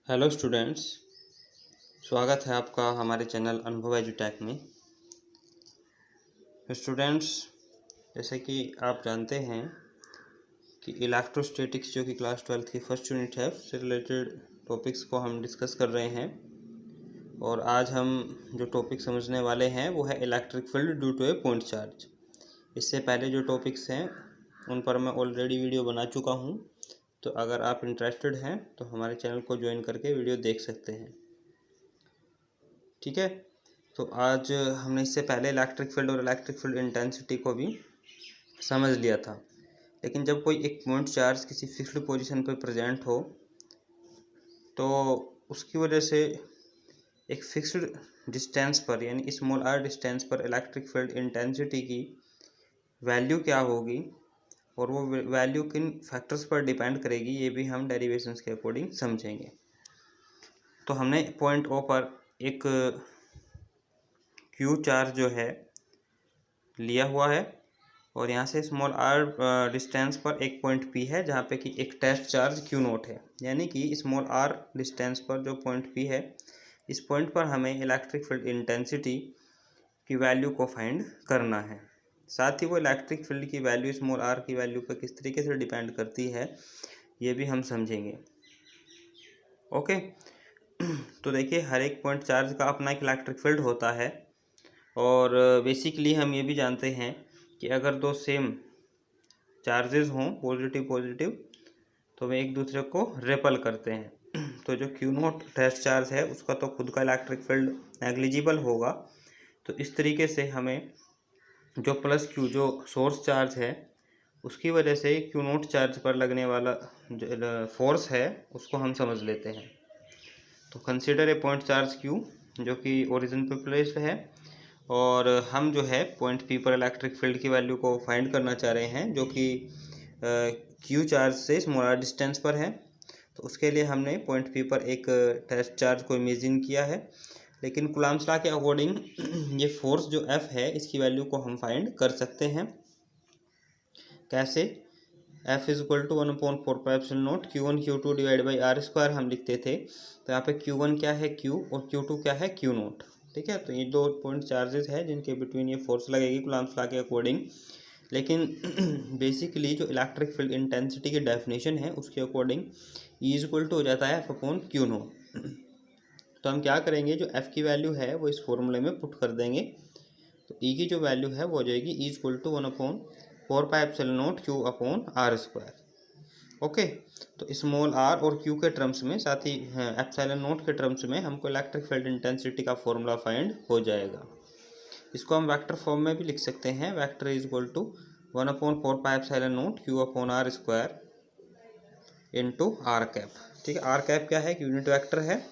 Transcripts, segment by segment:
Hello students. स्वागत है आपका हमारे चैनल अनुभव एजुटेक में। स्टूडेंट्स, जैसे कि आप जानते हैं कि इलेक्ट्रोस्टैटिक्स जो कि क्लास 12 की फर्स्ट यूनिट है उससे रिलेटेड टॉपिक्स को हम डिस्कस कर रहे हैं। और आज हम जो टॉपिक समझने वाले हैं वो है electric field due to a point charge. इससे पहले जो टॉपिक्स हैं उन पर मैं ऑलरेडी वीडियो बना चुका हूँ, तो अगर आप इंटरेस्टेड हैं तो हमारे चैनल को ज्वाइन करके वीडियो देख सकते हैं। ठीक है, तो आज हमने इससे पहले इलेक्ट्रिक फील्ड और इलेक्ट्रिक फील्ड इंटेंसिटी को भी समझ लिया था। लेकिन जब कोई एक पॉइंट चार्ज किसी फिक्स्ड पोजीशन पर प्रेजेंट हो तो उसकी वजह से एक फिक्स्ड डिस्टेंस पर यानी स्मॉल आर डिस्टेंस पर इलेक्ट्रिक फील्ड इंटेंसिटी की वैल्यू क्या होगी और वो वैल्यू किन फैक्टर्स पर डिपेंड करेगी, ये भी हम डेरिवेशंस के अकॉर्डिंग समझेंगे। तो हमने पॉइंट ओ पर एक क्यू चार्ज जो है लिया हुआ है और यहाँ से स्मॉल आर डिस्टेंस पर एक पॉइंट पी है जहाँ पे कि एक टेस्ट चार्ज क्यू नोट है। यानी कि स्मॉल आर डिस्टेंस पर जो पॉइंट पी है इस पॉइंट पर हमें इलेक्ट्रिक फील्ड इंटेंसिटी की वैल्यू को फाइंड करना है। साथ ही वो इलेक्ट्रिक फील्ड की वैल्यू स्मॉल आर की वैल्यू पर किस तरीके से डिपेंड करती है ये भी हम समझेंगे। ओके, तो देखिए हर एक पॉइंट चार्ज का अपना एक इलेक्ट्रिक फील्ड होता है और बेसिकली हम ये भी जानते हैं कि अगर दो सेम चार्जेस हों पॉजिटिव पॉजिटिव तो वे एक दूसरे को रेपल करते हैं। तो जो क्यू नॉट टेस्ट चार्ज है उसका तो खुद का इलेक्ट्रिक फील्ड नेग्लिजिबल होगा। तो इस तरीके से हमें जो प्लस क्यू जो सोर्स चार्ज है उसकी वजह से क्यू नॉट चार्ज पर लगने वाला जो फोर्स है उसको हम समझ लेते हैं। तो consider a point charge Q जो कि ओरिजिन पर प्लेस्ड है और हम जो है पॉइंट पी पर इलेक्ट्रिक फील्ड की वैल्यू को फाइंड करना चाह रहे हैं जो कि क्यू चार्ज से स्मॉलर डिस्टेंस पर है। तो उसके लिए हमने पॉइंट पी पर एक टेस्ट चार्ज को इमेजिन किया है। लेकिन कूलम्ब्स लॉ के अकॉर्डिंग ये फोर्स जो एफ है इसकी वैल्यू को हम फाइंड कर सकते हैं। कैसे? F is equal to 1/4πε0 Q1 Q2 divide by R square हम लिखते थे। तो यहाँ पे Q1 क्या है Q और Q2 क्या है Q नोट। ठीक है, तो ये दो पॉइंट चार्जेस है जिनके बिटवीन ये फोर्स लगेगी कूलम्ब्स लॉ के अकॉर्डिंग। लेकिन बेसिकली जो इलेक्ट्रिक फील्ड इंटेंसिटी की डेफिनेशन है उसके according E is equal to हो जाता है एफ अपॉन क्यू नोट। तो हम क्या करेंगे, जो एफ की वैल्यू है वो इस फॉर्मूले में पुट कर देंगे। तो ई की जो वैल्यू है वो हो जाएगी E is equal to 1/4πε0 Q upon are square. Okay, तो स्मॉल आर और क्यू के टर्म्स में साथ ही एप्सिलॉन नोट के टर्म्स में हमको इलेक्ट्रिक फील्ड इंटेंसिटी का फॉर्मूला फाइंड हो जाएगा। इसको हम वेक्टर फॉर्म में भी लिख सकते हैं। Vector is equal to 1/4πε0 Q upon are square into R cap. ठीक है, आर कैप क्या है? यूनिट वेक्टर है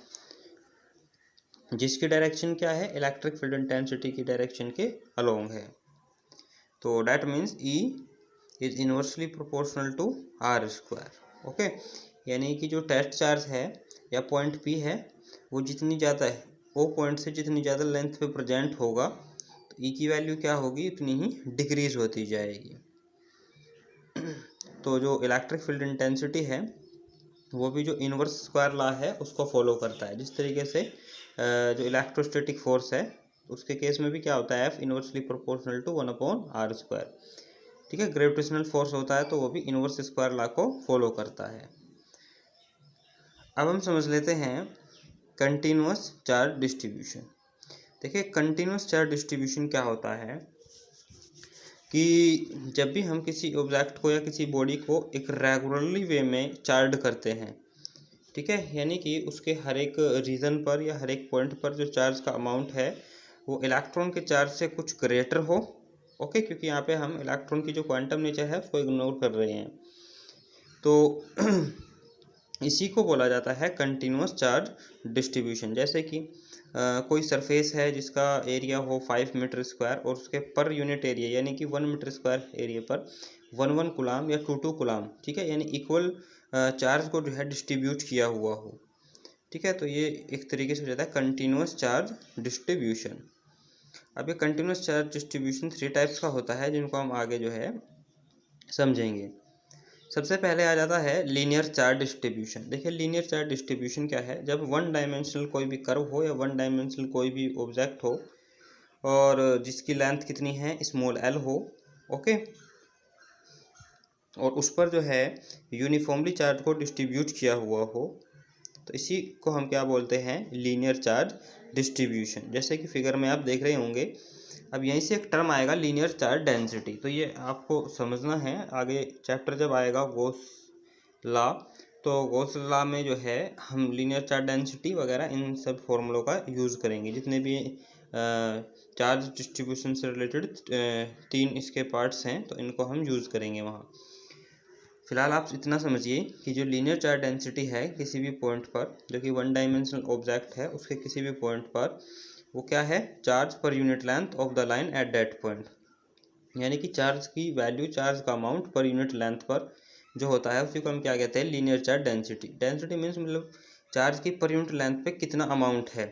जिसकी डायरेक्शन क्या है? इलेक्ट्रिक फील्ड इंटेंसिटी की डायरेक्शन के अलोंग है। तो that means E is inversely proportional to r square. Okay, यानी कि जो टेस्ट चार्ज है या पॉइंट पी है वो जितनी ज़्यादा है वो पॉइंट से जितनी ज़्यादा लेंथ पे प्रेजेंट होगा तो ई की वैल्यू क्या होगी? उतनी ही डिक्रीज होती जाएगी। तो जो इलेक्ट्रिक फील्ड इंटेंसिटी है वो भी जो इनवर्स स्क्वायर लॉ है उसको फॉलो करता है। जिस तरीके से जो इलेक्ट्रोस्टैटिक फोर्स है उसके केस में भी क्या होता है? F inversely proportional to 1/r square. ठीक है, ग्रेविटेशनल फोर्स होता है तो वो भी इनवर्स स्क्वायर लॉ को फॉलो करता है। अब हम समझ लेते हैं कंटिन्यूअस चार्ज डिस्ट्रीब्यूशन। देखिए कंटिन्यूअस चार्ज डिस्ट्रीब्यूशन क्या होता है कि जब भी हम किसी ऑब्जेक्ट को या किसी बॉडी को एक रेगुलरली वे में चार्ज करते हैं, ठीक है, यानी कि उसके हर एक रीजन पर या हर एक पॉइंट पर जो चार्ज का अमाउंट है वो इलेक्ट्रॉन के चार्ज से कुछ ग्रेटर हो। ओके, क्योंकि यहाँ पे हम इलेक्ट्रॉन की जो क्वांटम नेचर है उसको इग्नोर कर रहे हैं। तो इसी को बोला जाता है कंटिन्यूअस चार्ज डिस्ट्रीब्यूशन। जैसे कि कोई सरफेस है जिसका एरिया हो 5 मीटर स्क्वायर और उसके पर यूनिट एरिया यानी कि 1 मीटर स्क्वायर एरिया पर 1 कूलाम या 2 कूलाम, ठीक है, यानी इक्वल चार्ज को जो है डिस्ट्रीब्यूट किया हुआ हो। ठीक है, तो ये एक तरीके से हो जाता है कंटिन्यूअस चार्ज डिस्ट्रीब्यूशन। अब ये कंटिन्यूअस चार्ज डिस्ट्रीब्यूशन 3 टाइप्स का होता है जिनको हम आगे जो है समझेंगे। सबसे पहले आ जाता है लीनियर चार्ज डिस्ट्रीब्यूशन। देखिए लीनियर चार्ज डिस्ट्रीब्यूशन क्या है, जब वन डायमेंशनल कोई भी कर्व हो या वन डायमेंशनल कोई भी ऑब्जेक्ट हो और जिसकी लेंथ कितनी है स्मॉल एल हो, ओके, और उस पर जो है यूनिफॉर्मली चार्ज को डिस्ट्रीब्यूट किया हुआ हो, तो इसी को हम क्या बोलते हैं, लीनियर चार्ज डिस्ट्रीब्यूशन। जैसे कि फिगर में आप देख रहे होंगे, अब यहीं से एक टर्म आएगा लीनियर चार्ज डेंसिटी, तो ये आपको समझना है, आगे चैप्टर जब आएगा गॉस लॉ, तो गॉस लॉ में जो है हम लीनियर चार्ज डेंसिटी वगैरह इन सब फॉर्मूलों का यूज़ करेंगे। जितने भी चार्ज डिस्ट्रीब्यूशन से रिलेटेड 3 इसके पार्ट्स हैं, तो इनको हम यूज़ करेंगे वहाँ। फिलहाल आप इतना समझिए कि जो लीनियर चार्ज डेंसिटी है किसी भी पॉइंट पर, जो कि वन डायमेंशनल ऑब्जेक्ट है, उसके किसी भी पॉइंट पर, वो क्या है, charge per unit length of the line at that point. यानी कि चार्ज की वैल्यू, चार्ज का अमाउंट पर यूनिट लेंथ पर जो होता है उसी को हम क्या कहते हैं, linear charge density. Density means मतलब चार्ज की पर यूनिट लेंथ पे कितना अमाउंट है,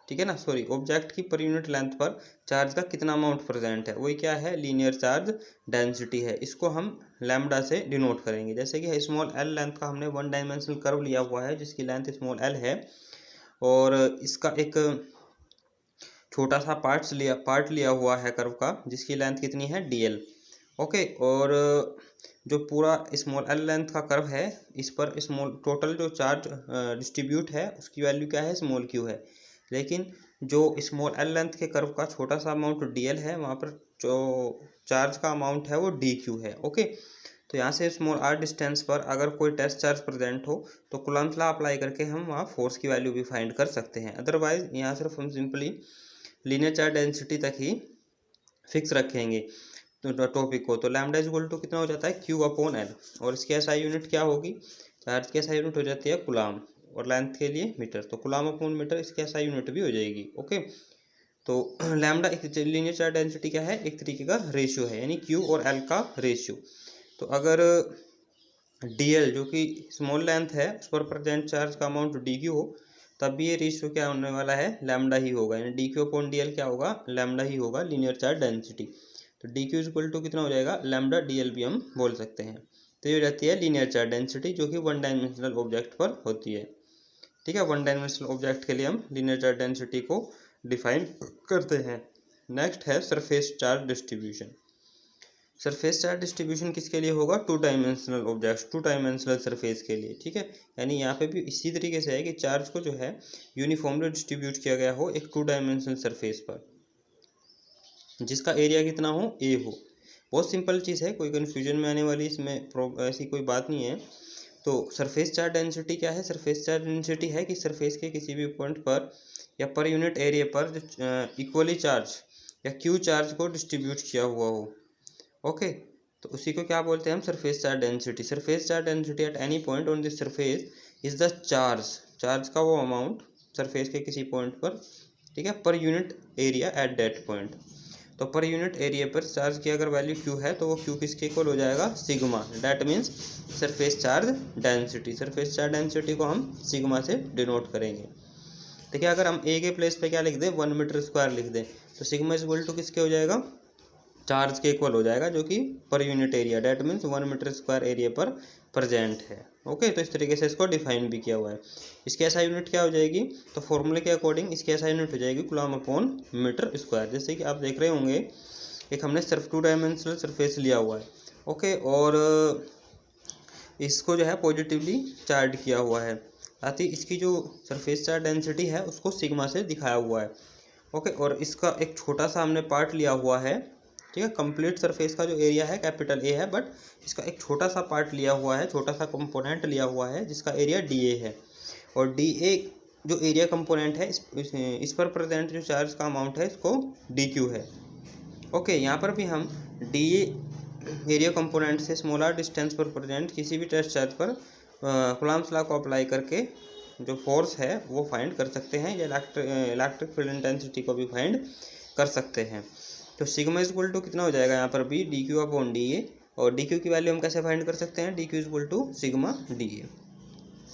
ठीक है ना, सॉरी, ऑब्जेक्ट की पर यूनिट लेंथ पर चार्ज का कितना अमाउंट प्रेजेंट है, वही क्या है, लीनियर चार्ज डेंसिटी है। इसको हम लैम्डा से डिनोट करेंगे। जैसे कि स्मॉल एल लेंथ का हमने वन डायमेंशनल कर्व लिया हुआ है जिसकी लेंथ स्मॉल एल है, और इसका एक छोटा सा पार्ट लिया हुआ है कर्व का जिसकी लेंथ कितनी है, dl, ओके, और जो पूरा स्मॉल एल लेंथ का कर्व है, इस पर स्मॉल टोटल जो चार्ज डिस्ट्रीब्यूट है उसकी वैल्यू क्या है, स्मॉल क्यू है। लेकिन जो स्मॉल एल लेंथ के कर्व का छोटा सा अमाउंट dl है, वहाँ पर जो चार्ज का अमाउंट है वो dq है, ओके। तो यहाँ से स्मॉल r डिस्टेंस पर अगर कोई टेस्ट चार्ज प्रेजेंट हो तो कूलम्ब लॉ अप्लाई करके हम वहाँ फोर्स की वैल्यू भी फाइंड कर सकते हैं। अदरवाइज यहाँ सिर्फ हम सिंपली लीनियर चार्ज डेंसिटी तक ही फिक्स रखेंगे तो टॉपिक को, तो लैम्डा इक्वल टू कितना हो जाता है, क्यू अपॉन एल, और इसकी एसआई यूनिट क्या होगी, चार्ज की एसआई यूनिट हो जाती है कुलाम, और लेंथ के लिए मीटर, तो कुलाम अपॉन मीटर इसकी एसआई यूनिट भी हो जाएगी, ओके। तो लैम्डा एक लीनियर चार्ज डेंसिटी क्या है, एक तरीके का रेशियो है, यानी क्यू और एल का रेशियो। तो अगर dl जो कि स्मॉल लेंथ है उस पर प्रेजेंट चार्ज का अमाउंट dq हो, तब भी ये रेशियो क्या होने वाला है, लैम्डा ही होगा, यानी dq अपॉन dl क्या होगा, लैम्डा ही होगा, लीनियर चार्ज डेंसिटी। तो dq इक्वल टू कितना हो जाएगा, लैम्डा dl भी हम बोल सकते हैं। तो ये हो जाती है लीनियर चार्ज डेंसिटी जो कि वन डायमेंशनल ऑब्जेक्ट पर होती है, ठीक है। वन डायमेंशनल ऑब्जेक्ट के लिए हम लीनियर चार्ज डेंसिटी को डिफाइन करते हैं। नेक्स्ट है surface charge distribution. Surface charge distribution किसके लिए होगा, two dimensional objects, two dimensional surface के लिए, ठीक है। यानी यहाँ पे भी इसी तरीके से है कि चार्ज को जो है यूनिफॉर्मली डिस्ट्रीब्यूट किया गया हो एक टू डायमेंशनल सरफेस पर, जिसका एरिया कितना हो, ए हो। बहुत सिंपल चीज़ है, कोई कन्फ्यूजन में आने वाली इसमें ऐसी कोई बात नहीं है। तो सरफेस चार्ज डेंसिटी क्या है, सरफेस चार्ज डेंसिटी है कि सरफेस के किसी भी पॉइंट पर या पर यूनिट एरिया पर जो इक्वली चार्ज या क्यू चार्ज को डिस्ट्रीब्यूट किया हुआ हो, ओके। तो उसी को क्या बोलते हैं हम, surface charge density. Surface charge density at any point on this surface is the charge, charge का वो अमाउंट सरफेस के किसी पॉइंट पर, ठीक है, पर unit area at that point. तो पर यूनिट एरिया पर चार्ज की अगर वैल्यू क्यू है तो वो क्यू किसके इक्वल हो जाएगा, sigma, that means surface charge density. Surface charge density को हम सिग्मा से डिनोट करेंगे। देखिए अगर हम ए के प्लेस पे क्या लिख दें, 1 मीटर स्क्वायर लिख दें, तो सिग्मा इज इक्वल टू किसके हो जाएगा, चार्ज के इक्वल हो जाएगा, जो कि per unit area, that means 1 metre square area पर प्रेजेंट है, ओके। तो इस तरीके से इसको डिफाइन भी किया हुआ है। इसकी ऐसा यूनिट क्या हो जाएगी, तो फॉर्मूले के अकॉर्डिंग इसकी ऐसा यूनिट हो जाएगी कूलम अपॉन मीटर स्क्वायर। जैसे कि आप देख रहे होंगे, एक हमने सिर्फ टू डायमेंशनल सरफेस लिया हुआ है, ओके, और इसको जो है पॉजिटिवली चार्ज किया हुआ है, साथ ही इसकी जो सरफेस चार्ज डेंसिटी है उसको सिग्मा से दिखाया हुआ है, ओके। और इसका एक छोटा सा हमने पार्ट लिया हुआ है, ठीक है। कंप्लीट सरफेस का जो एरिया है कैपिटल ए है, बट इसका एक छोटा सा पार्ट लिया हुआ है, छोटा सा कंपोनेंट लिया हुआ है जिसका एरिया डी ए है, और डी ए जो एरिया कंपोनेंट है इस पर प्रेजेंट जो चार्ज का अमाउंट है इसको डी क्यू है, ओके। यहाँ पर भी हम डी ए एरिया कंपोनेंट से स्मॉलर डिस्टेंस पर प्रेजेंट किसी भी टेस्ट चार्ज पर कूलम्ब्स लॉ को अप्लाई करके जो फोर्स है वो फाइंड कर सकते हैं, या इलेक्ट्रिक फील्ड इंटेंसिटी को भी फाइंड कर सकते हैं। तो सिग्मा इज इक्वल टू कितना हो जाएगा यहाँ पर भी, D Q upon D A, और डी क्यू की वैल्यू हम कैसे फाइंड कर सकते हैं, d q is equal to sigma d a,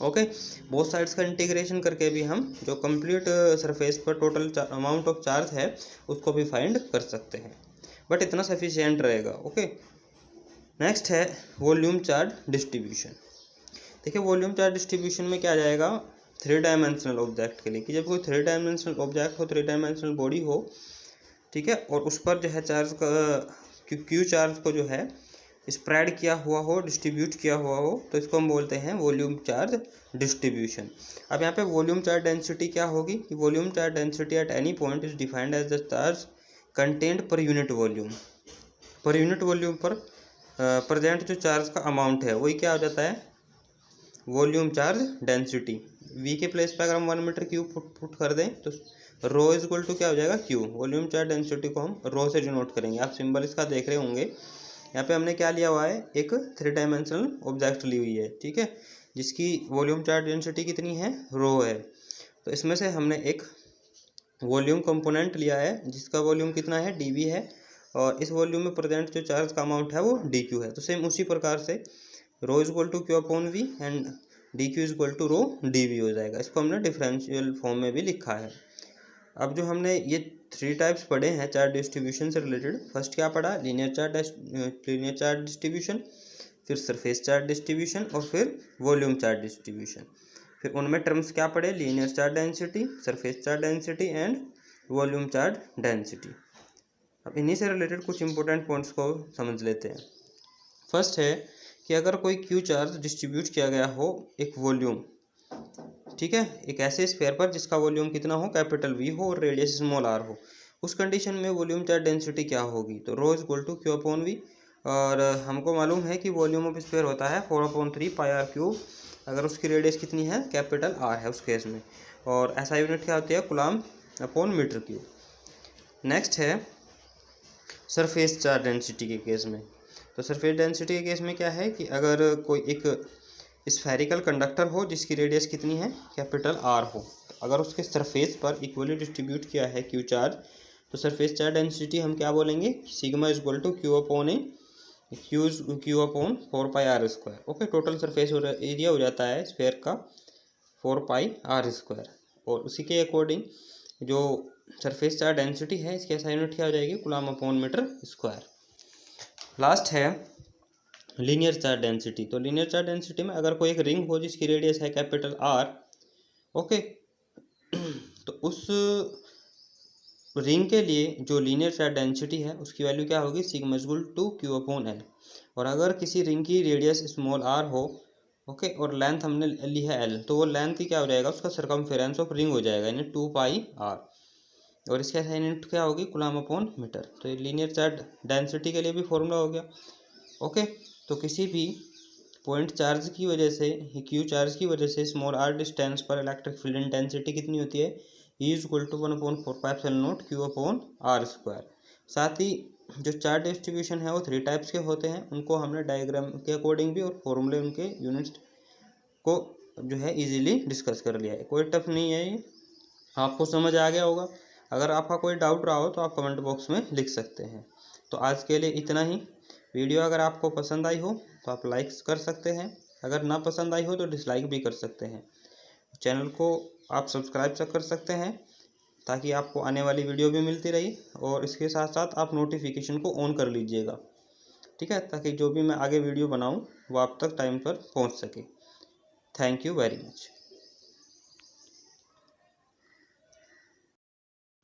okay. Both sides का इंटीग्रेशन करके भी हम जो कंप्लीट सरफेस पर टोटल अमाउंट ऑफ चार्ज है उसको भी फाइंड कर सकते हैं, बट इतना सफिशिएंट रहेगा, ओके। नेक्स्ट है वॉल्यूम चार्ज डिस्ट्रीब्यूशन। देखिए वॉल्यूम चार्ज डिस्ट्रीब्यूशन में क्या आ जाएगा, 3 डायमेंशनल ऑब्जेक्ट के लिए कि जब कोई 3 डायमेंशनल ऑब्जेक्ट हो, 3 डायमेंशनल बॉडी हो, ठीक है, और उस पर जो है चार्ज का क्यू चार्ज को जो है स्प्रेड किया हुआ हो, डिस्ट्रीब्यूट किया हुआ हो, तो इसको हम बोलते हैं वॉल्यूम चार्ज डिस्ट्रीब्यूशन। अब यहाँ पे वॉल्यूम चार्ज डेंसिटी क्या होगी कि volume charge density at any point is defined as the charge content per unit volume. Per unit volume पर प्रेजेंट जो चार्ज का अमाउंट है वही क्या हो जाता है, वॉल्यूम चार्ज डेंसिटी। वी के प्लेस पे अगर हम 1 मीटर क्यूब पुट कर दें तो रो इज इक्वल टू क्या हो जाएगा, क्यू। वॉल्यूम चार्ज डेंसिटी को हम रो से डिनोट करेंगे। आप सिंबल इसका देख रहे होंगे, यहाँ पे हमने क्या लिया हुआ है, एक 3 डायमेंशनल ऑब्जेक्ट ली हुई है, ठीक है, जिसकी वॉल्यूम चार्ज डेंसिटी कितनी है, रो है। तो इसमें से हमने एक वॉल्यूम कंपोनेंट लिया है जिसका वॉल्यूम कितना है, dv है, और इस वॉल्यूम में प्रेजेंट जो चार्ज का अमाउंट है वो dq है। तो सेम उसी प्रकार से rho is equal to q upon v and dq is equal to rho dv हो जाएगा। इसको हमने डिफरेंशियल फॉर्म में भी लिखा है। अब जो हमने ये 3 टाइप्स पढ़े हैं चार्ज डिस्ट्रीब्यूशन से रिलेटेड, फर्स्ट क्या पढ़ा, लीनियर चार्ज डिस्ट्रीब्यूशन, फिर सरफेस चार्ज डिस्ट्रीब्यूशन, और फिर वॉल्यूम चार्ज डिस्ट्रीब्यूशन। फिर उनमें टर्म्स क्या पढ़े, linear charge density, surface charge density and volume charge density. अब इन्हीं से रिलेटेड कुछ इंपॉर्टेंट पॉइंट्स को समझ लेते हैं। फर्स्ट है कि अगर कोई क्यू चार्ज डिस्ट्रीब्यूट किया गया हो एक वॉल्यूम, ठीक है, एक ऐसे स्फीयर पर जिसका वॉल्यूम कितना हो, कैपिटल वी हो और रेडियस स्मॉल आर हो, उस कंडीशन में वॉल्यूम चार्ज डेंसिटी क्या होगी, तो rho is equal to q upon v. और हमको मालूम है कि वॉल्यूम ऑफ स्फीयर होता है 4/3 पाई आर क्यूब, अगर उसकी रेडियस कितनी है, कैपिटल आर है उस केस में, और ऐसा यूनिट क्या होती है, coulomb upon metre cube. Next है सरफेस चार्ज डेंसिटी के केस में। तो सरफेस डेंसिटी के केस में क्या है कि अगर कोई एक स्फेरिकल कंडक्टर हो जिसकी रेडियस कितनी है, कैपिटल आर हो, अगर उसके सरफेस पर इक्वली डिस्ट्रीब्यूट किया है क्यू चार्ज, तो सरफेस चार्ज डेंसिटी हम क्या बोलेंगे, sigma is equal to q upon a q upon 4 pi r square. Okay, total surface area हो जाता है स्फेयर का 4 पाई आर स्क्वायर, और उसी के अकॉर्डिंग जो सरफेस चार्ज डेंसिटी है इसकी SI यूनिट क्या हो जाएगी, coulomb upon metre square. Last है लीनियर चार्ज डेंसिटी। तो लीनियर चार्ज डेंसिटी में अगर कोई एक रिंग हो जिसकी रेडियस है कैपिटल आर, ओके, तो उस रिंग के लिए जो लीनियर चार्ज डेंसिटी है उसकी वैल्यू क्या होगी, sigma is equal to q upon l. और अगर किसी रिंग की रेडियस स्मॉल आर हो, ओके, और लेंथ हमने ली है एल, तो वो लेंथ ही क्या हो जाएगा, उसका सर्कमफेरेंस ऑफ रिंग हो जाएगा, यानी 2 पाई आर, और इसका SI यूनिट क्या होगी, कूलम्ब अपॉन मीटर। तो ये लीनियर चार्ज डेंसिटी के लिए भी फॉर्मूला हो गया। ओके, तो किसी भी पॉइंट चार्ज की वजह से, क्यू चार्ज की वजह से स्मॉल आर डिस्टेंस पर इलेक्ट्रिक फील्ड इंटेंसिटी कितनी होती है, E is equal to 1/4πε0 q upon are square. साथ ही जो चार्ज डिस्ट्रीब्यूशन है वो 3 टाइप्स के होते हैं, उनको हमने डायग्राम के अकॉर्डिंग भी और फॉर्मूले उनके यूनिट्स को जो है इजीली डिस्कस कर लिया है। कोई टफ नहीं है, ये आपको समझ आ गया होगा। अगर आपका कोई डाउट रहा हो तो आप कमेंट बॉक्स में लिख सकते हैं। तो आज के लिए इतना ही। वीडियो अगर आपको पसंद आई हो तो आप लाइक्स कर सकते हैं, अगर ना पसंद आई हो तो डिसलाइक भी कर सकते हैं। चैनल को आप सब्सक्राइब कर सकते हैं ताकि आपको आने वाली वीडियो भी मिलती रही, और इसके साथ साथ आप नोटिफिकेशन को ऑन कर लीजिएगा, ठीक है, ताकि जो भी मैं आगे वीडियो बनाऊं वो आप तक टाइम पर पहुंच सके। Thank you very much.